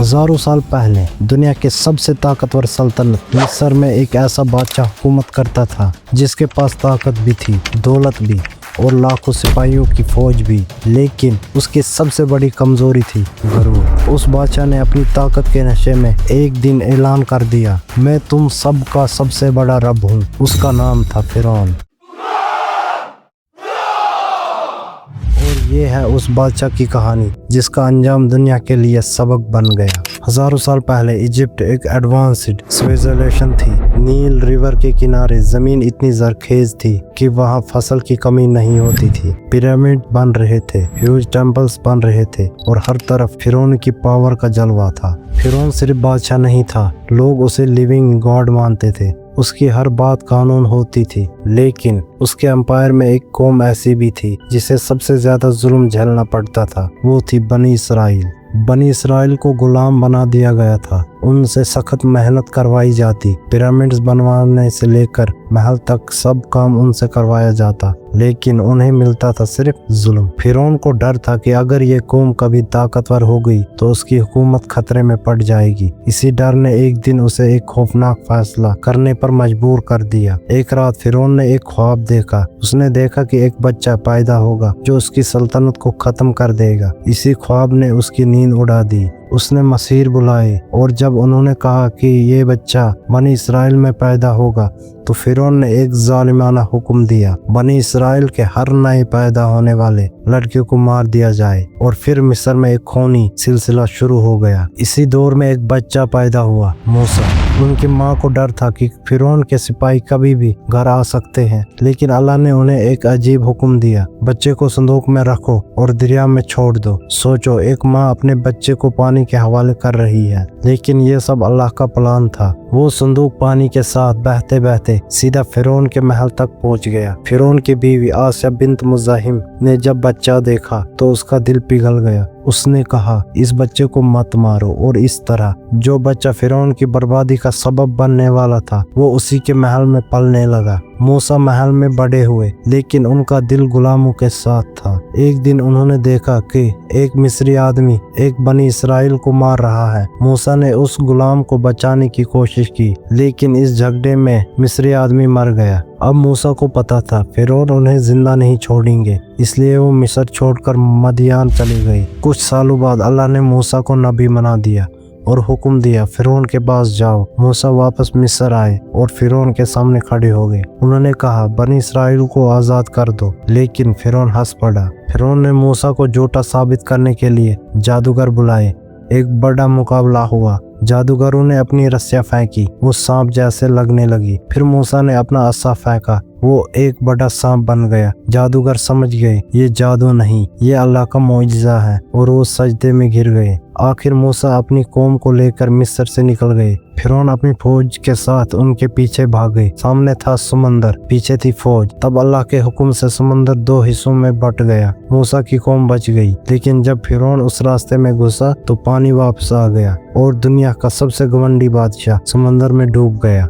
हजारों साल पहले दुनिया के सबसे ताकतवर सल्तनत मिस्र में एक ऐसा बादशाह हुकूमत करता था जिसके पास ताकत भी थी, दौलत भी और लाखों सिपाहियों की फौज भी, लेकिन उसकी सबसे बड़ी कमजोरी थी गरूर। उस बादशाह ने अपनी ताकत के नशे में एक दिन ऐलान कर दिया, मैं तुम सब का सबसे बड़ा रब हूँ। उसका नाम था फिरौन। और ये है उस बादशाह की कहानी जिसका अंजाम दुनिया के लिए सबक बन गया। हजारों साल पहले इजिप्ट एक एडवांस्ड सिविलाइजेशन थी। नील रिवर के किनारे जमीन इतनी जरखेज थी कि वहाँ फसल की कमी नहीं होती थी। पिरामिड बन रहे थे, ह्यूज टेम्पल्स बन रहे थे और हर तरफ फिरौन की पावर का जलवा था। फिरौन सिर्फ बादशाह नहीं था, लोग उसे लिविंग गॉड मानते थे। उसकी हर बात कानून होती थी, लेकिन उसके एम्पायर में एक कौम ऐसी भी थी जिसे सबसे ज्यादा जुल्म झेलना पड़ता था। वो थी बनी इसराइल। बनी इसराइल को गुलाम बना दिया गया था, उनसे सख्त मेहनत करवाई जाती, पिरामिड्स बनवाने से लेकर महल तक सब काम उनसे करवाया जाता, लेकिन उन्हें मिलता था सिर्फ जुल्म। फिरौन को डर था कि अगर ये कौम कभी ताकतवर हो गई तो उसकी हुकूमत खतरे में पड़ जाएगी। इसी डर ने एक दिन उसे एक खौफनाक फैसला करने पर मजबूर कर दिया। एक रात फिरौन ने एक ख्वाब देखा। उसने देखा कि एक बच्चा पैदा होगा जो उसकी सल्तनत को खत्म कर देगा। इसी ख्वाब ने उसकी नींद उड़ा दी। उसने मसीर बुलाए और जब उन्होंने कहा कि ये बच्चा बनी इसराइल में पैदा होगा तो फिरौन ने एक जालिमाना हुक्म दिया, बनी इसराइल के हर नए पैदा होने वाले लड़कियों को मार दिया जाए। और फिर मिस्र में एक खूनी सिलसिला शुरू हो गया। इसी दौर में एक बच्चा पैदा हुआ, मूसा। उनकी माँ को डर था कि फिरौन के सिपाही कभी भी घर आ सकते हैं, लेकिन अल्लाह ने उन्हें एक अजीब हुक्म दिया, बच्चे को संदूक में रखो और दरिया में छोड़ दो। सोचो, एक माँ अपने बच्चे को पानी के हवाले कर रही है, लेकिन ये सब अल्लाह का प्लान था। वो संदूक पानी के साथ बहते बहते सीधा फिरौन के महल तक पहुंच गया। फिरौन की बीवी आसिया बिन्त मुज़ाहिम ने जब बच्चा देखा तो उसका दिल पिघल गया। उसने कहा, इस बच्चे को मत मारो। और इस तरह जो बच्चा फिरौन की बर्बादी का सबब बनने वाला था वो उसी के महल में पलने लगा। मूसा महल में बड़े हुए, लेकिन उनका दिल गुलामों के साथ था। एक दिन उन्होंने देखा कि एक मिस्री आदमी एक बनी इसराइल को मार रहा है। मूसा ने उस गुलाम को बचाने की कोशिश की, लेकिन इस झगड़े में मिस्री आदमी मर गया। अब मूसा को पता था फिरौन उन्हें जिंदा नहीं छोड़ेंगे, इसलिए वो मिस्र छोड़कर मदियान चली गई। कुछ सालों बाद अल्लाह ने मूसा को नबी बना दिया और हुक्म दिया, फिरौन के पास जाओ। मूसा वापस मिस्र आए और फिरौन के सामने खड़े हो गए। उन्होंने कहा, बनी इसराइल को आजाद कर दो, लेकिन फिरौन हंस पड़ा। फिरौन ने मूसा को झूठा साबित करने के लिए जादूगर बुलाए। एक बड़ा मुकाबला हुआ। जादूगरों ने अपनी रस्सियां फेंकी, वो सांप जैसे लगने लगी। फिर मूसा ने अपना अस्सा फेंका, वो एक बड़ा सांप बन गया। जादूगर समझ गए ये जादू नहीं, ये अल्लाह का मौजज़ा है, और वो सजदे में गिर गए। आखिर मूसा अपनी कौम को लेकर मिस्र से निकल गए। फिरौन अपनी फौज के साथ उनके पीछे भाग गए। सामने था समंदर, पीछे थी फौज। तब अल्लाह के हुक्म से समंदर दो हिस्सों में बट गया। मूसा की कौम बच गई, लेकिन जब फिरौन उस रास्ते में घुसा तो पानी वापस आ गया और दुनिया का सबसे घमंडी बादशाह समंदर में डूब गया।